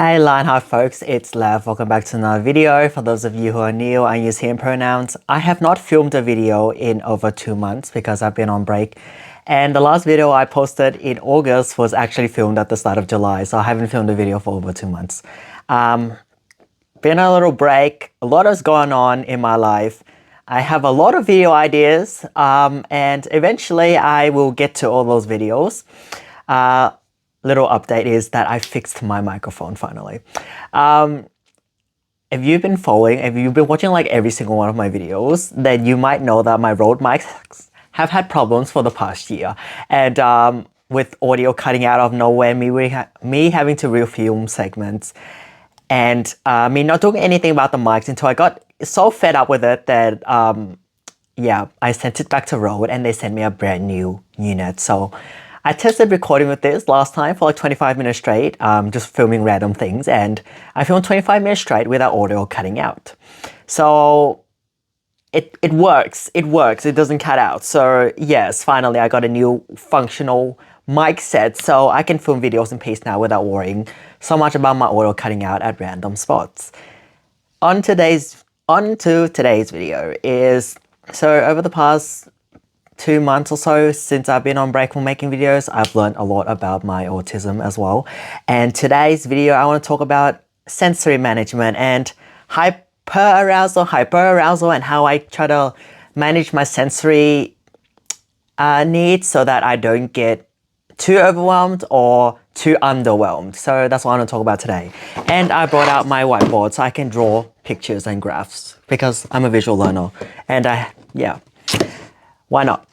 Hey lionheart folks, it's Lev. Welcome back to another video. For those of you who are new, I use him pronouns. I have not filmed a video in over 2 months because I've been on break. And the last video I posted in August was actually filmed at the start of July. So I haven't filmed a video for over 2 months. Been a little break. A lot is going on in my life. I have a lot of video ideas and eventually I will get to all those videos. Little update is that I fixed my microphone finally. If you've been watching like every single one of my videos, then you might know that my Rode mics have had problems for the past year. And with audio cutting out of nowhere, me having to refilm segments, and me not doing anything about the mics until I got so fed up with it that yeah, I sent it back to Rode and they sent me a brand new unit. So I tested recording with this last time for like 25 minutes straight, just filming random things, and I filmed 25 minutes straight without audio cutting out. So it works, it doesn't cut out. So yes, finally I got a new functional mic set so I can film videos in peace now without worrying so much about my audio cutting out at random spots. On to today's video is, so over the past 2 months or so since I've been on break from making videos, I've learned a lot about my autism as well. And today's video, I want to talk about sensory management and hyperarousal and how I try to manage my sensory needs so that I don't get too overwhelmed or too underwhelmed. So that's what I want to talk about today. And I brought out my whiteboard so I can draw pictures and graphs because I'm a visual learner. And yeah. Why not?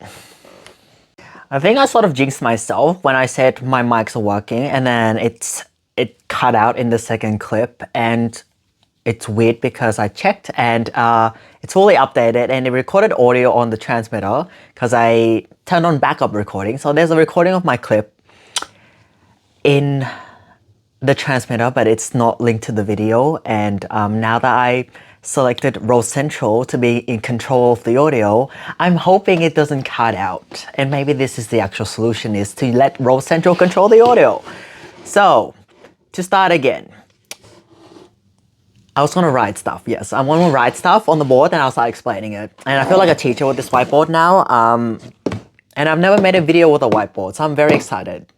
I think I sort of jinxed myself when I said my mics are working and then it cut out in the second clip, and it's weird because I checked and it's fully updated and it recorded audio on the transmitter because I turned on backup recording. So there's a recording of my clip in the transmitter, but it's not linked to the video. And now that I selected Row Central to be in control of the audio, I'm hoping it doesn't cut out. And maybe this is the actual solution, is to let Row Central control the audio. So to start again, I was going to write stuff. Yes, I'm going to write stuff on the board and I'll start explaining it. And I feel like a teacher with this whiteboard now. And I've never made a video with a whiteboard, so I'm very excited.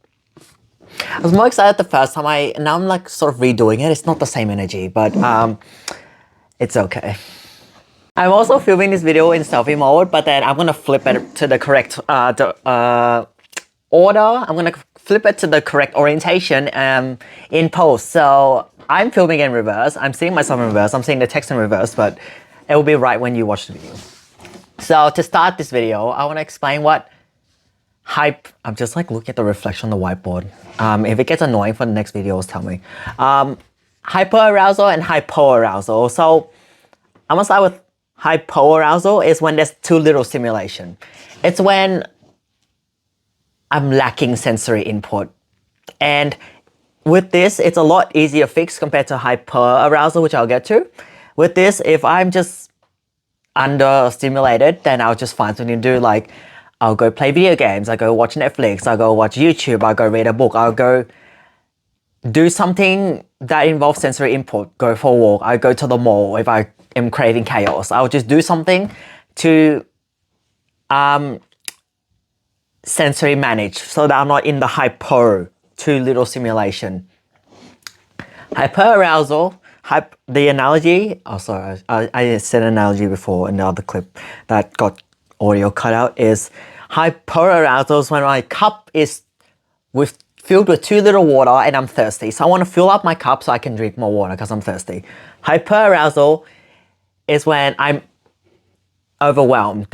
I was more excited the first time. Now I'm like sort of redoing it. It's not the same energy, but it's okay. I'm also filming this video in selfie mode, but then I'm gonna flip it to the correct order. I'm gonna flip it to the correct orientation in post. So I'm filming in reverse. I'm seeing myself in reverse. I'm seeing the text in reverse, but it will be right when you watch the video. So to start this video, I want to explain what I'm just like looking at the reflection on the whiteboard. If it gets annoying for the next videos, tell me. Hyperarousal and hypoarousal. So I'm gonna start with hypoarousal is when there's too little stimulation. It's when I'm lacking sensory input. And with this, it's a lot easier fix compared to hyperarousal, which I'll get to. With this, if I'm just understimulated, then I'll just find something to do, like I'll go play video games, I'll go watch Netflix, I'll go watch YouTube, I'll go read a book, I'll go do something that involves sensory input, go for a walk, I go to the mall if I am craving chaos. I'll just do something to sensory manage so that I'm not in the too little stimulation. Hyperarousal, the analogy, oh sorry, I said an analogy before in the other clip that got audio cut out, is hyperarousal is when my cup is filled with too little water and I'm thirsty. So I want to fill up my cup so I can drink more water because I'm thirsty. Hyperarousal is when I'm overwhelmed.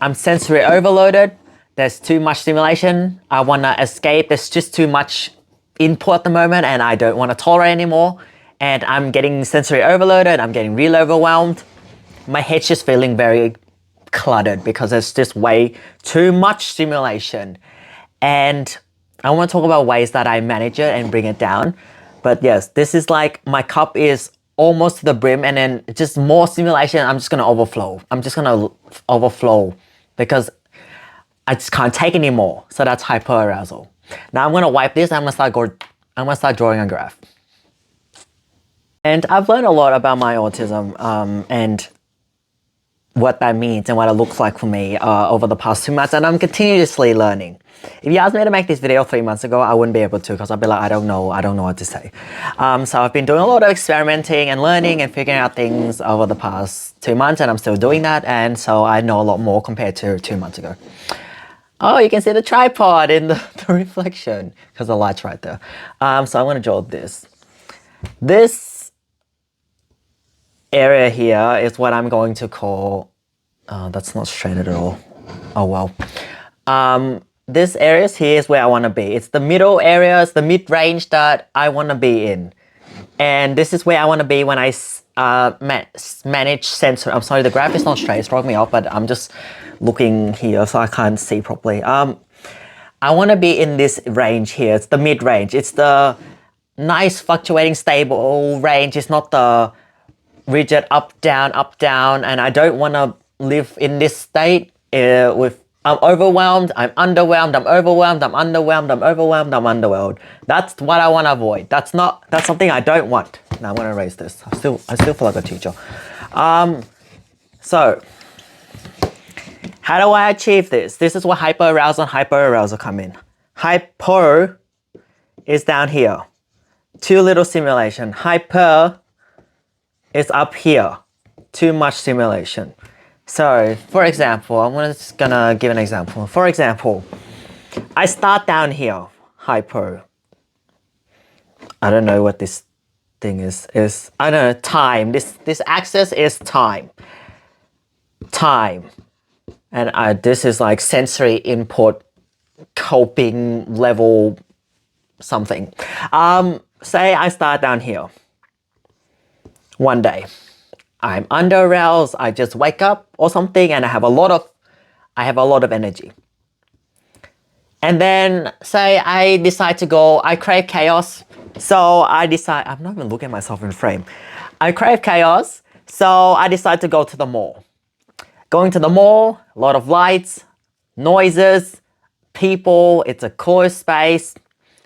I'm sensory overloaded. There's too much stimulation. I want to escape. There's just too much input at the moment and I don't want to tolerate anymore. And I'm getting sensory overloaded. I'm getting really overwhelmed. My head's just feeling very cluttered because there's just way too much stimulation. And I want to talk about ways that I manage it and bring it down. But yes, this is like my cup is almost to the brim and then just more stimulation. I'm just going to overflow. I'm just going to overflow because I just can't take anymore. So that's hyperarousal. Now I'm going to wipe this and I'm going to start drawing a graph. And I've learned a lot about my autism and what that means and what it looks like for me over the past 2 months, and I'm continuously learning. If you asked me to make this video 3 months ago, I wouldn't be able to, because I'd be like, I don't know what to say. So I've been doing a lot of experimenting and learning and figuring out things over the past 2 months, and I'm still doing that, and so I know a lot more compared to 2 months ago. Oh, you can see the tripod in the reflection, because the light's right there. So I'm going to draw this. This area here is what I'm going to call, that's not straight at all. Oh well. This area here is where I want to be. It's the middle area, it's the mid-range that I want to be in. And this is where I want to be when I manage sensory. I'm sorry, the graph is not straight, it's throwing me off, but I'm just looking here so I can't see properly. I want to be in this range here. It's the mid-range. It's the nice fluctuating stable range. It's not the rigid up down, and I don't want to live in this state with I'm overwhelmed, I'm underwhelmed, I'm overwhelmed, I'm underwhelmed, I'm overwhelmed, I'm underwhelmed. That's what I want to avoid. That's something I don't want. Now I'm going to erase this. I still feel like a teacher. So how do I achieve this? This is where hyperarousal and hyperarousal come in. Hypo is down here. Too little stimulation. Hyper is up here. Too much stimulation. So, for example, I'm just gonna give an example. For example, I start down here, hypo. I don't know what this thing is. I don't know, time. This axis is time. Time. And this is like sensory input, coping level, something. Say I start down here. One day. I'm under aroused, I just wake up or something, and I have a lot of energy. And then say I decide to go, I crave chaos. So I decide, I'm not even looking at myself in frame. I crave chaos, so I decide to go to the mall. Going to the mall, a lot of lights, noises, people, it's a closed space.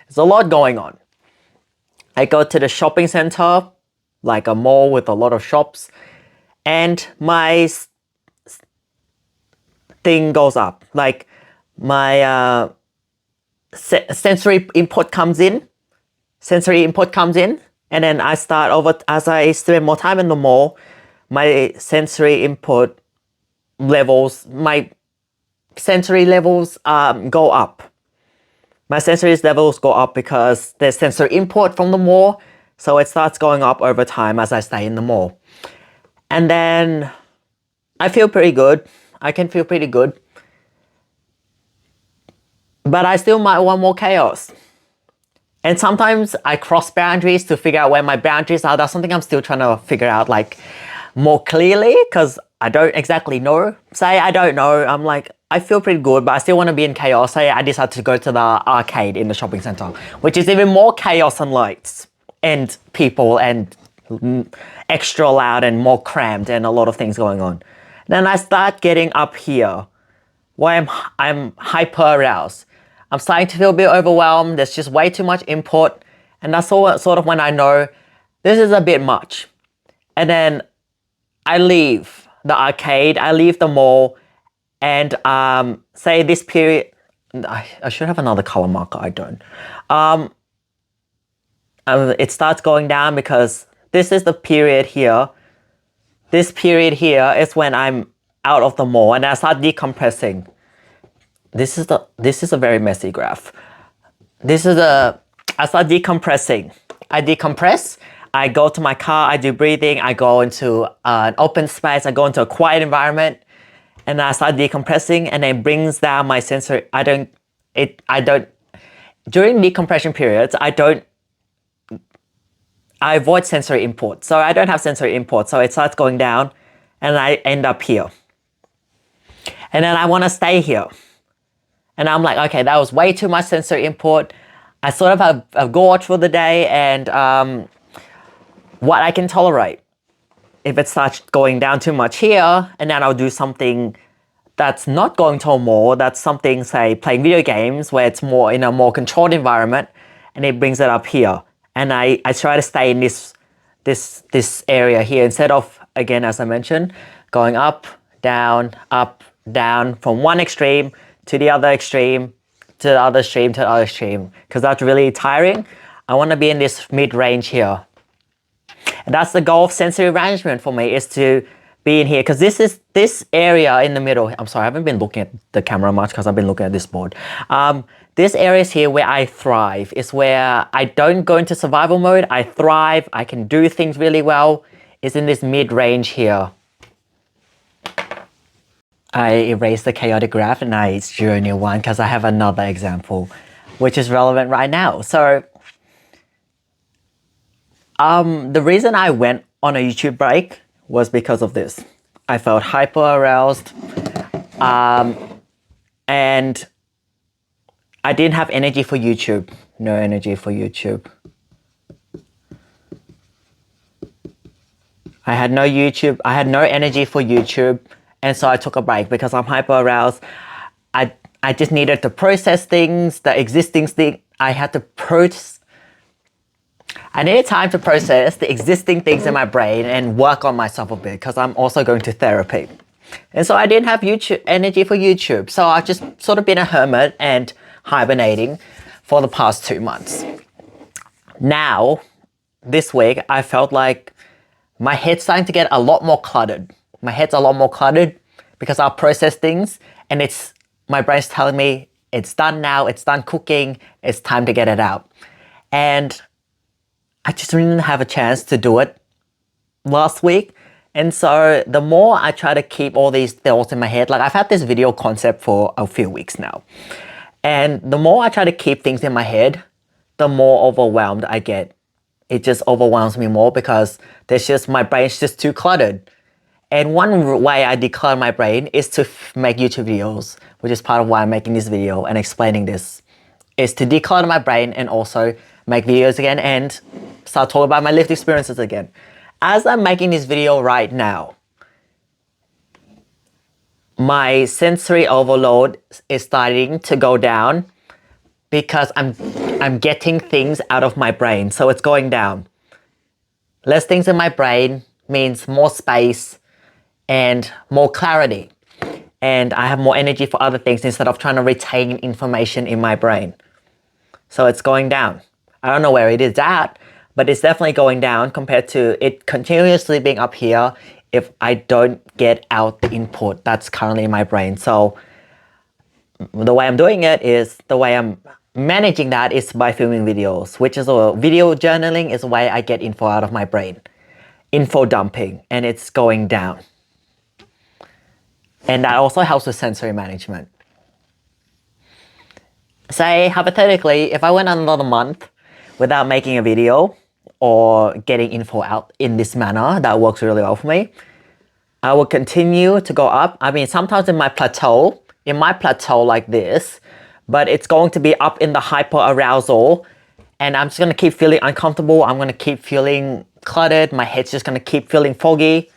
There's a lot going on. I go to the shopping center, like a mall with a lot of shops, and my thing goes up. Like my sensory input comes in, and then I start over, as I spend more time in the mall, my sensory input levels, go up. My sensory levels go up because there's sensory input from the mall. So it starts going up over time as I stay in the mall. And then I feel pretty good. I can feel pretty good. But I still might want more chaos. And sometimes I cross boundaries to figure out where my boundaries are. That's something I'm still trying to figure out like more clearly, because I don't exactly know. Say I don't know. I'm like, I feel pretty good, but I still want to be in chaos. Say I decide to go to the arcade in the shopping center, which is even more chaos and lights and people and extra loud and more cramped and a lot of things going on. Then I start getting up here where I'm hyper aroused. I'm starting to feel a bit overwhelmed. There's just way too much input. And that's sort of when I know this is a bit much. And then I leave the arcade, I leave the mall, and say this period, I should have another color marker, I don't. It starts going down because this is the period here. This period here is when I'm out of the mall and I start decompressing. This is a very messy graph. I start decompressing. I decompress, I go to my car, I do breathing, I go into an open space, I go into a quiet environment, and I start decompressing, and it brings down my sensory. During decompression periods, I avoid sensory input. So I don't have sensory input. So it starts going down and I end up here. And then I want to stay here. And I'm like, okay, that was way too much sensory input. I sort of have a gorge for the day and what I can tolerate. If it starts going down too much here, and then I'll do something that's not going to a mall, that's something, say, playing video games where it's more in a more controlled environment, and it brings it up here. And I try to stay in this this area here, instead of, again, as I mentioned, going up, down, from one extreme to the other extreme, to the other extreme, to the other extreme, because that's really tiring. I want to be in this mid-range here. And that's the goal of sensory management for me, is to be in here, because this area in the middle. I'm sorry, I haven't been looking at the camera much because I've been looking at this board. This area is here where I thrive. It's where I don't go into survival mode. I thrive. I can do things really well. It's in this mid-range here. I erased the chaotic graph and I drew a new one because I have another example which is relevant right now. So the reason I went on a YouTube break was because of this. I felt hyper-aroused and I didn't have energy for YouTube. No energy for YouTube. I had no energy for YouTube, and so I took a break because I'm hyper-aroused. I just needed to process things, the existing thing. I needed time to process the existing things in my brain and work on myself a bit because I'm also going to therapy. And so I didn't have energy for YouTube. So I've just sort of been a hermit and hibernating for the past 2 months. Now, this week, I felt like my head's starting to get a lot more cluttered. My head's a lot more cluttered because I'll process things and my brain's telling me it's done now, it's done cooking, it's time to get it out. And I just didn't have a chance to do it last week. And so the more I try to keep all these thoughts in my head, like I've had this video concept for a few weeks now. And the more I try to keep things in my head, the more overwhelmed I get. It just overwhelms me more because my brain's just too cluttered. And one way I declutter my brain is to make YouTube videos, which is part of why I'm making this video and explaining this, is to declutter my brain and also make videos again and start talking about my lived experiences again. As I'm making this video right now, my sensory overload is starting to go down because I'm getting things out of my brain. So it's going down. Less things in my brain means more space and more clarity. And I have more energy for other things instead of trying to retain information in my brain. So it's going down. I don't know where it is at, but it's definitely going down compared to it continuously being up here if I don't get out the input that's currently in my brain. So the way I'm doing it is, the way I'm managing that is by filming videos, which is video journaling is the way I get info out of my brain. Info dumping, and it's going down. And that also helps with sensory management. Say, hypothetically, if I went another month without making a video or getting info out in this manner, that works really well for me. I will continue to go up. I mean, sometimes in my plateau like this, but it's going to be up in the hyperarousal, and I'm just going to keep feeling uncomfortable. I'm going to keep feeling cluttered. My head's just going to keep feeling foggy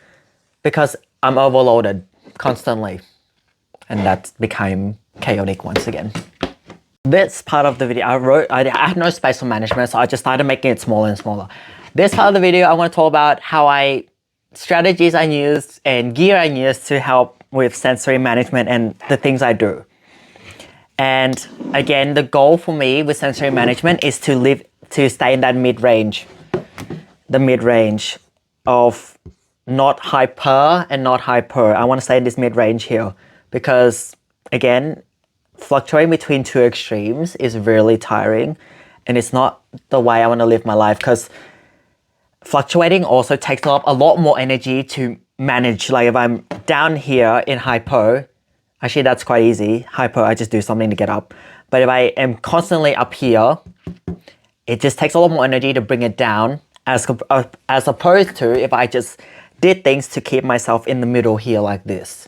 because I'm overloaded constantly. And that became chaotic once again. This part of the video, I had no space for management, so I just started making it smaller and smaller. This part of the video, I want to talk about strategies I used and gear I used to help with sensory management and the things I do. And again, the goal for me with sensory management is to stay in that mid-range. The mid-range of not hyper and not hyper. I want to stay in this mid-range here because, again, fluctuating between two extremes is really tiring, and it's not the way I want to live my life, because fluctuating also takes up a lot more energy to manage. Like if I'm down here in hypo, actually that's quite easy. Hypo, I just do something to get up. But if I am constantly up here, it just takes a lot more energy to bring it down as opposed to if I just did things to keep myself in the middle here like this.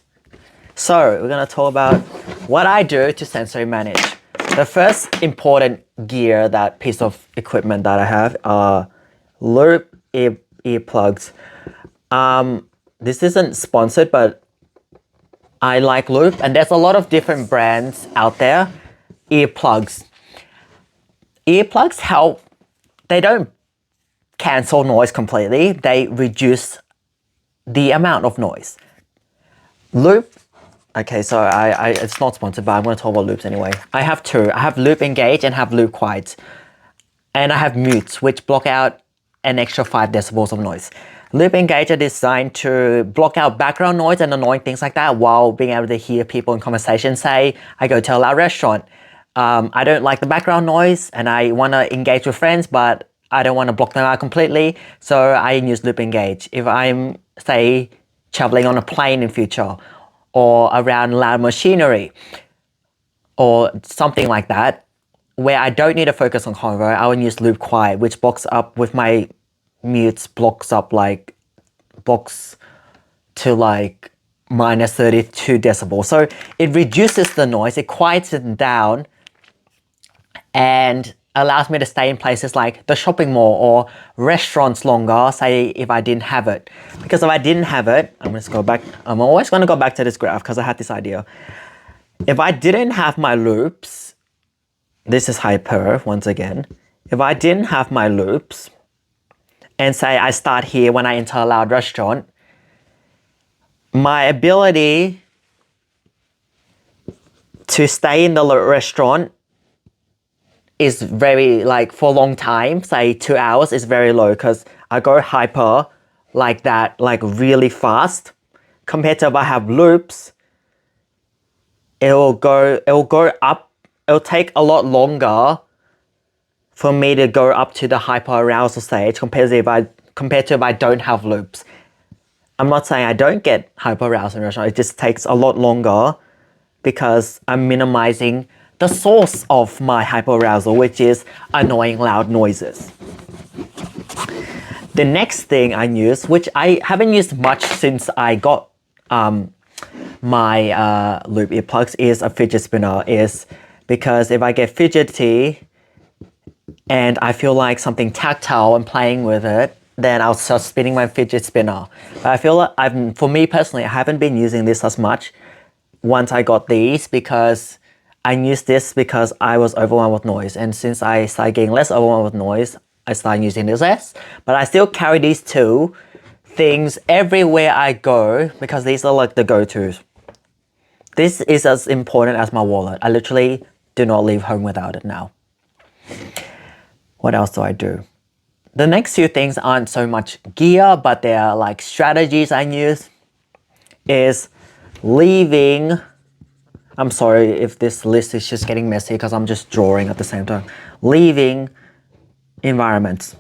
So we're going to talk about what I do to sensory manage. The first important gear, that piece of equipment that I have, are loop earplugs. This isn't sponsored, but I like Loop, and there's a lot of different brands out there. Earplugs help. They don't cancel noise completely. They reduce the amount of noise. Loop. Okay, so it's not sponsored, but I'm going to talk about loops anyway. I have two. I have loop engage and have loop quiet. And I have mutes, which block out an extra 5 decibels of noise. Loop engage are designed to block out background noise and annoying things like that while being able to hear people in conversation. Say, I go to a loud restaurant. I don't like the background noise and I want to engage with friends, but I don't want to block them out completely. So I use loop engage. If I'm, say, traveling on a plane in future or around loud machinery or something like that, where I don't need to focus on convo, I will use loop quiet, which blocks up with my mutes, blocks to like minus 32 decibels. So it reduces the noise, it quiets it down and allows me to stay in places like the shopping mall or restaurants longer, say if I didn't have it. Because if I didn't have it, I'm always going to go back to this graph because I had this idea. If I didn't have my loops, this is hyper once again. If I didn't have my loops, and say I start here when I enter a loud restaurant, my ability to stay in the restaurant is very, like for a long time, say 2 hours, is very low because I go hyper like that, like really fast. Compared to if I have loops, it'll go up. It'll take a lot longer for me to go up to the hyperarousal stage compared to if I don't have loops. I'm not saying I don't get hyperarousal in restaurant, it just takes a lot longer because I'm minimizing the source of my hyperarousal, which is annoying loud noises. The next thing I use, which I haven't used much since I got my loop earplugs, is a fidget spinner. Is because if I get fidgety and I feel like something tactile and playing with it, then I'll start spinning my fidget spinner. But I feel like for me personally, I haven't been using this as much once I got these because I used this because I was overwhelmed with noise. And since I started getting less overwhelmed with noise, I started using this less. But I still carry these two things everywhere I go because these are like the go-tos. This is as important as my wallet. I literally do not leave home without it now. What else do I do? The next few things aren't so much gear, but they are like strategies I use. Is leaving, I'm sorry if this list is just getting messy because I'm just drawing at the same time. Leaving environments.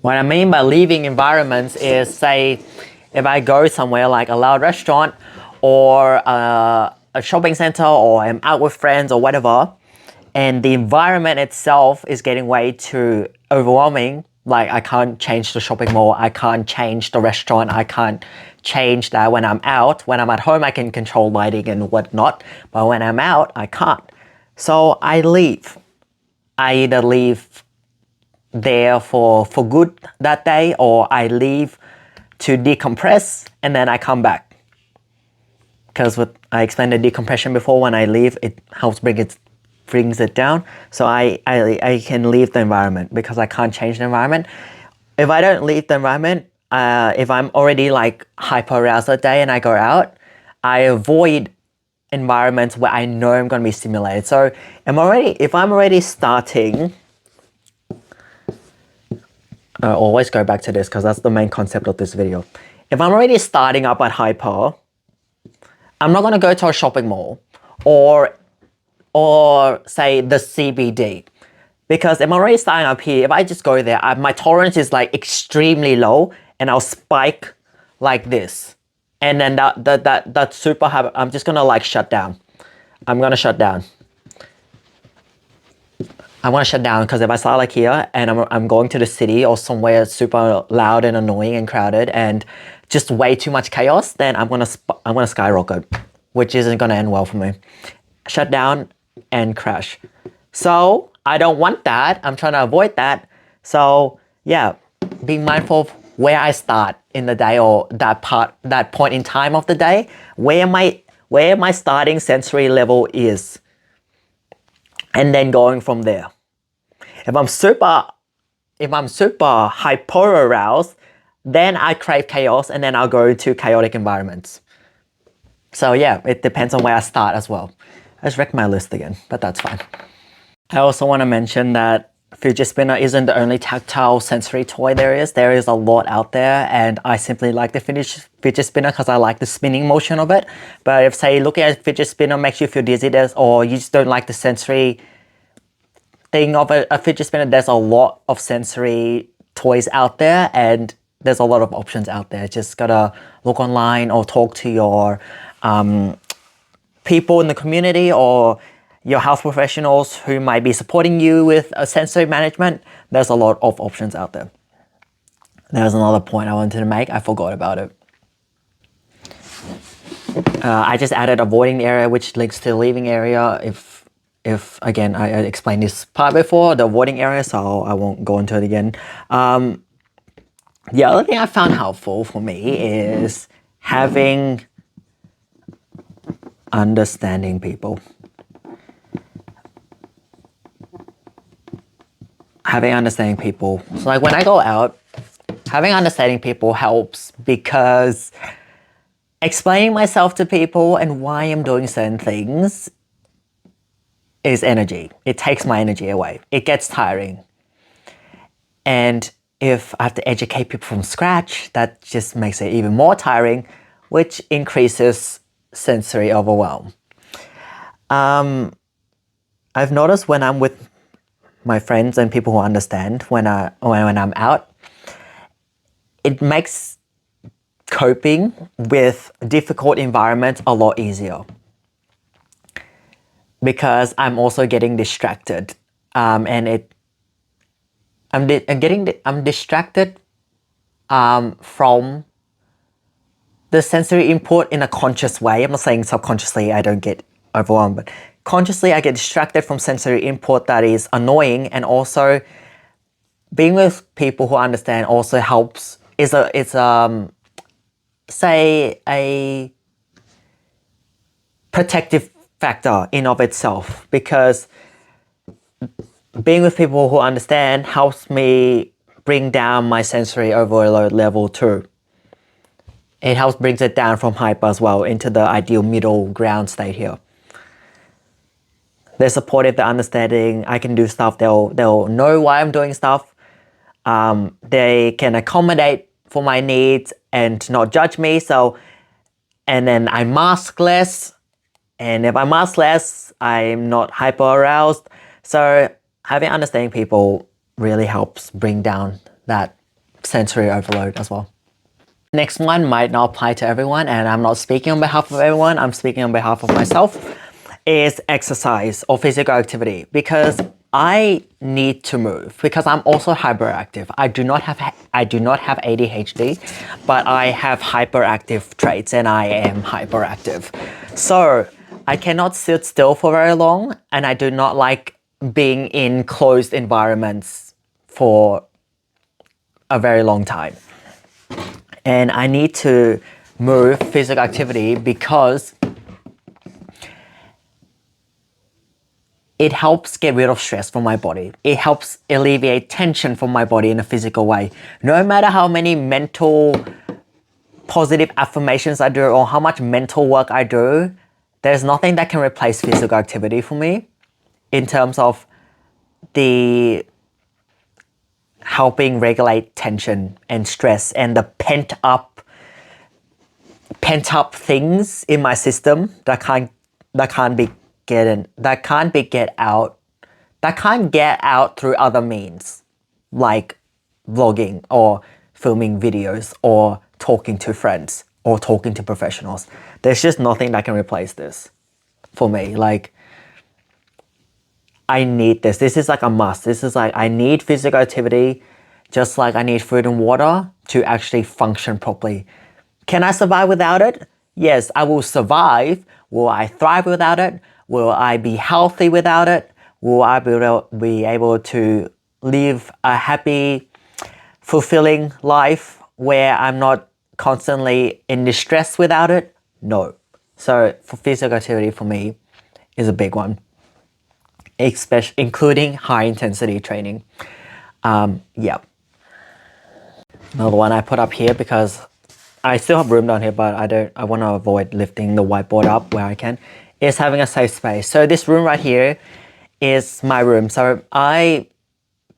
What I mean by leaving environments is, say, if I go somewhere like a loud restaurant or a shopping center or I'm out with friends or whatever, and the environment itself is getting way too overwhelming, like I can't change the shopping mall, I can't change the restaurant, I can't change that when I'm out. When I'm at home, I can control lighting and whatnot, but when I'm out, I can't. So I leave. I either leave there for good that day, or I leave to decompress and then I come back. Because I explained the decompression before, when I leave, it helps brings it down. So I can leave the environment because I can't change the environment. If I don't leave the environment, if I'm already like hyperaroused that day and I go out, I avoid environments where I know I'm going to be stimulated. So if I'm already starting, I always go back to this because that's the main concept of this video. If I'm already starting up at hyper, I'm not going to go to a shopping mall or say the CBD, because if I'm already starting up here, if I just go there, my tolerance is like extremely low and I'll spike like this. And then that super habit, I'm just going to like shut down. I'm going to shut down. I want to shut down because if I start like here and I'm going to the city or somewhere super loud and annoying and crowded and just way too much chaos, then I'm gonna skyrocket, which isn't gonna end well for me. Shut down and crash. So I don't want that. I'm trying to avoid that. So yeah, being mindful of where I start in the day or that point in time of the day, where my starting sensory level is. And then going from there. If I'm super If I'm super hyperaroused, then I crave chaos and then I'll go to chaotic environments. So yeah, it depends on where I start as well. I just wrecked my list again, but that's fine. I also want to mention that fidget spinner isn't the only tactile sensory toy there is. There is a lot out there, and I simply like the fidget spinner because I like the spinning motion of it. But if, say, looking at a fidget spinner makes you feel dizzy, or you just don't like the sensory thing of a fidget spinner, there's a lot of sensory toys out there, and there's a lot of options out there. Just gotta look online or talk to your people in the community or your health professionals who might be supporting you with sensory management. There's a lot of options out there. There's another point I wanted to make. I forgot about it. I just added avoiding the area, which links to the leaving area. If again, I explained this part before, the avoiding area, so I won't go into it again. The other thing I found helpful for me is having understanding people. Having understanding people. So like when I go out, having understanding people helps because explaining myself to people and why I'm doing certain things is energy. It takes my energy away. It gets tiring. And if I have to educate people from scratch, that just makes it even more tiring, which increases sensory overwhelm. I've noticed when I'm with my friends and people who understand when I'm out, it makes coping with difficult environments a lot easier because I'm also getting distracted, and I'm distracted from the sensory input in a conscious way. I'm not saying subconsciously I don't get overwhelmed, but consciously I get distracted from sensory input that is annoying, and also being with people who understand also helps. Say a protective factor in of itself, because being with people who understand helps me bring down my sensory overload level too. It helps brings it down from hyper as well into the ideal middle ground state here. They're supportive, they're understanding, I can do stuff, they'll know why I'm doing stuff. They can accommodate for my needs and not judge me. And then I mask less. And if I mask less, I'm not hyper aroused. So having understanding people really helps bring down that sensory overload as well. Next one might not apply to everyone, and I'm not speaking on behalf of everyone, I'm speaking on behalf of myself, is exercise or physical activity, because I need to move because I'm also hyperactive. I do not have ADHD, but I have hyperactive traits and I am hyperactive. So I cannot sit still for very long, and I do not like being in closed environments for a very long time. And I need to move, physical activity, because it helps get rid of stress from my body. It helps alleviate tension from my body in a physical way. No matter how many mental positive affirmations I do or how much mental work I do, there's nothing that can replace physical activity for me in terms of the helping regulate tension and stress and the pent up things in my system that can't get out through other means, like vlogging or filming videos or talking to friends or talking to professionals. There's just nothing that can replace this for me. Like, I need this. This is like a must. This is like, I need physical activity just like I need food and water to actually function properly. Can I survive without it? Yes, I will survive. Will I thrive without it? Will I be healthy without it? Will I be able to live a happy, fulfilling life where I'm not constantly in distress without it? No. So for physical activity for me is a big one, especially including high intensity training. Yeah. Another one I put up here because I still have room down here, but I want to avoid lifting the whiteboard up where I can, is having a safe space. So this room right here is my room. So I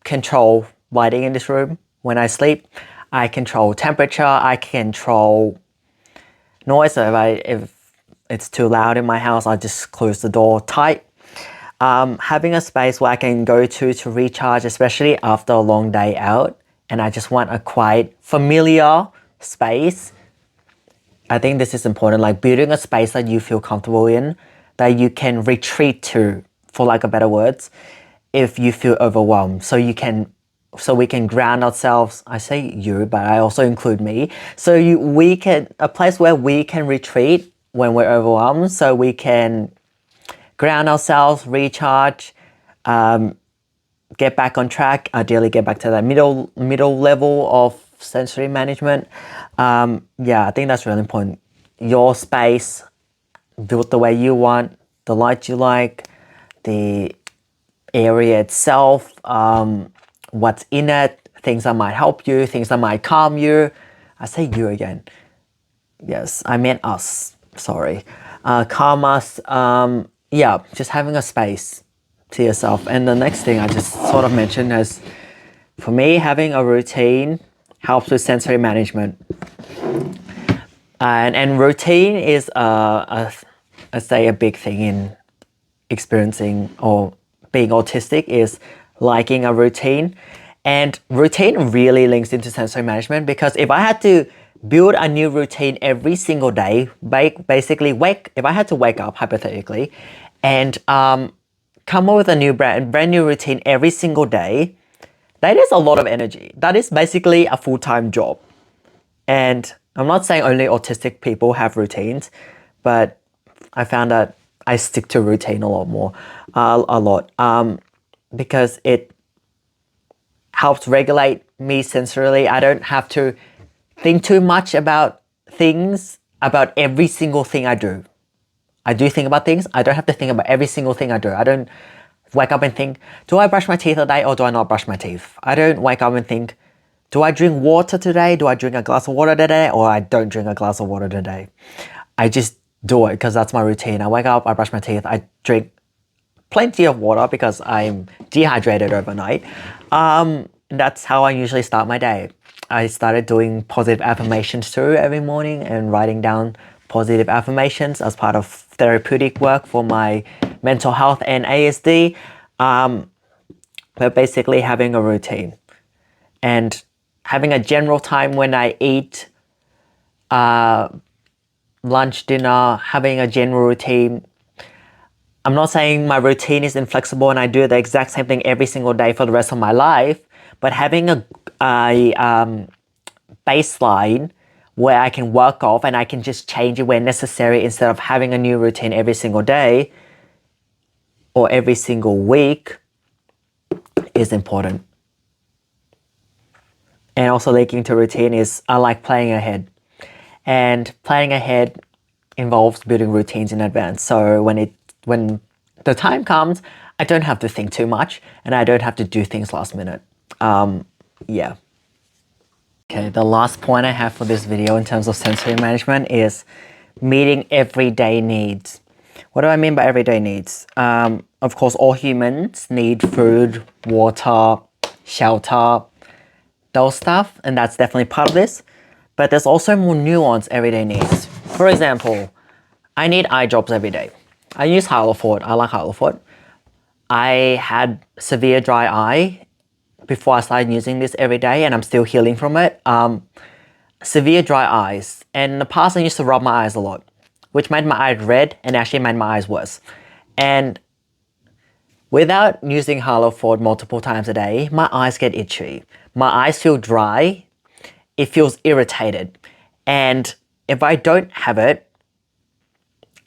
control lighting in this room when I sleep. I control temperature. I control noise. So if it's too loud in my house, I just close the door tight. Having a space where I can go to recharge, especially after a long day out, and I just want a quiet, familiar space. I think this is important, like building a space that you feel comfortable in, that you can retreat to, for lack of better words, if you feel overwhelmed. So we can ground ourselves. I say you, but I also include me. So a place where we can retreat when we're overwhelmed, so we can ground ourselves, recharge, get back on track, ideally get back to that middle level of sensory management. Yeah, I think that's really important. Your space, built the way you want, the light you like, the area itself, what's in it, things that might help you, things that might calm you. I say you again. Yes, I meant us. Sorry. Calm us. Yeah, just having a space to yourself. And the next thing I just sort of mentioned is, for me, having a routine helps with sensory management. And routine is, I say, a big thing in experiencing or being autistic, is liking a routine. And routine really links into sensory management, because if I had to build a new routine every single day, if I had to wake up hypothetically and come up with a brand new routine every single day, that is a lot of energy. That is basically a full-time job. And I'm not saying only autistic people have routines, but I found that I stick to routine a lot more, because it helps regulate me sensorily. I don't have to think too much about every single thing I do. I do think about things. I don't have to think about every single thing I do. I don't wake up and think, do I brush my teeth today or do I not brush my teeth? I don't wake up and think, do I drink water today? Do I drink a glass of water today? Or I don't drink a glass of water today? I just do it because that's my routine. I wake up, I brush my teeth, I drink plenty of water because I'm dehydrated overnight. That's how I usually start my day. I started doing positive affirmations too every morning and writing down positive affirmations as part of therapeutic work for my mental health and ASD. But basically having a routine and having a general time when I eat, lunch, dinner, having a general routine. I'm not saying my routine is inflexible and I do the exact same thing every single day for the rest of my life, but having a baseline where I can work off and I can just change it where necessary instead of having a new routine every single day or every single week is important. And also linking to routine is I like planning ahead. And planning ahead involves building routines in advance. So when the time comes, I don't have to think too much and I don't have to do things last minute. Yeah. Okay, the last point I have for this video in terms of sensory management is meeting everyday needs. What do I mean by everyday needs? Of course, all humans need food, water, shelter, those stuff, and that's definitely part of this. But there's also more nuanced everyday needs. For example, I need eye drops every day. I use Hyperarousal. I like Hyperarousal. I had severe dry eye before I started using this every day and I'm still healing from it. Severe dry eyes. And in the past I used to rub my eyes a lot, which made my eyes red and actually made my eyes worse. And without using Hyperarousal multiple times a day, my eyes get itchy. My eyes feel dry. It feels irritated. And if I don't have it,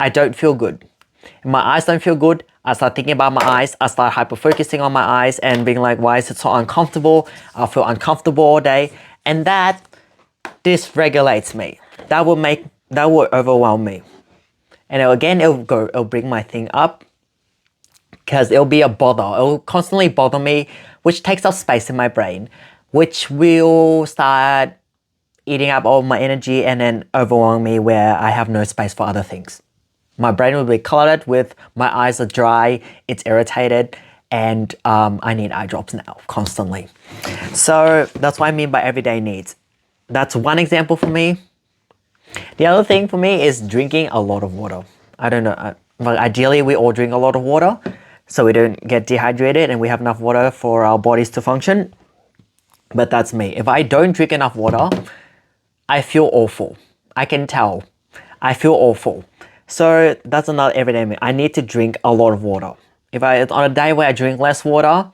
I don't feel good. If my eyes don't feel good, I start thinking about my eyes. I start hyper-focusing on my eyes and being like, why is it so uncomfortable? I feel uncomfortable all day. And that dysregulates me. That will overwhelm me. And it'll bring my thing up because it'll be a bother. It'll constantly bother me, which takes up space in my brain, which will start eating up all my energy and then overwhelm me where I have no space for other things. My brain will be cluttered with, my eyes are dry, it's irritated, and I need eye drops now constantly. So that's what I mean by everyday needs. That's one example for me. The other thing for me is drinking a lot of water. I don't know, but ideally we all drink a lot of water so we don't get dehydrated and we have enough water for our bodies to function. But that's me. If I don't drink enough water, I feel awful. I can tell. I feel awful. So that's another everyday me. I need to drink a lot of water. If it's on a day where I drink less water,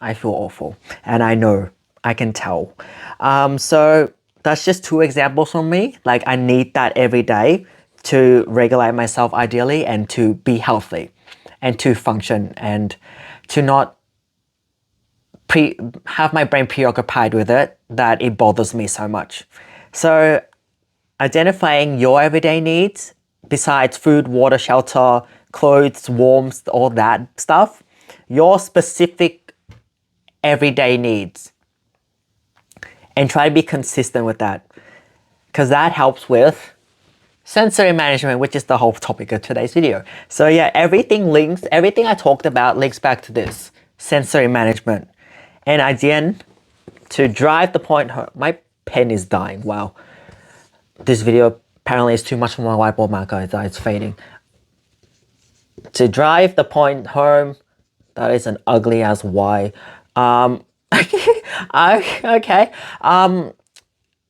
I feel awful. And I know. I can tell. So that's just two examples from me. Like I need that every day to regulate myself ideally and to be healthy and to function and to not have my brain preoccupied with it that it bothers me so much. So identifying your everyday needs besides food, water, shelter, clothes, warmth, all that stuff, your specific everyday needs, and try to be consistent with that, because that helps with sensory management, which is the whole topic of today's video. So yeah, everything I talked about links back to this, sensory management. And again, to drive the point home, my pen is dying, wow. This video apparently is too much for my whiteboard marker, it's fading. To drive the point home, that is an ugly ass Y. Okay.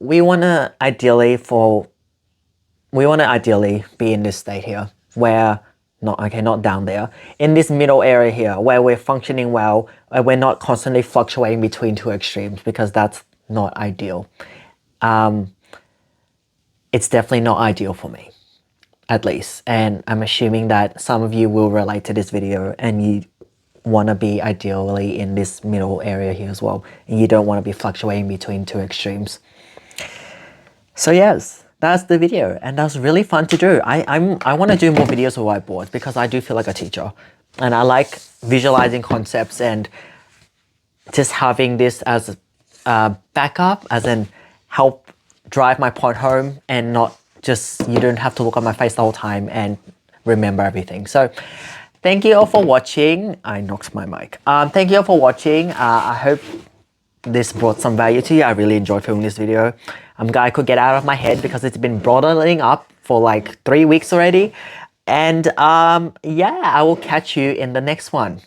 We wanna ideally be in this state here where not down there, in this middle area here where we're functioning well, where we're not constantly fluctuating between two extremes, because that's not ideal. It's definitely not ideal for me, at least, and I'm assuming that some of you will relate to this video and you want to be ideally in this middle area here as well, and you don't want to be fluctuating between two extremes. So yes, that's the video, and that's really fun to do. I want to do more videos with whiteboards because I do feel like a teacher, and I like visualizing concepts and just having this as a backup, as in help drive my point home, and not just, you don't have to look at my face the whole time and remember everything. So thank you all for watching. I knocked my mic. Thank you all for watching. I hope this brought some value to you. I really enjoyed filming this video. I'm glad I could get out of my head because it's been bottling up for like 3 weeks already. And yeah, I will catch you in the next one.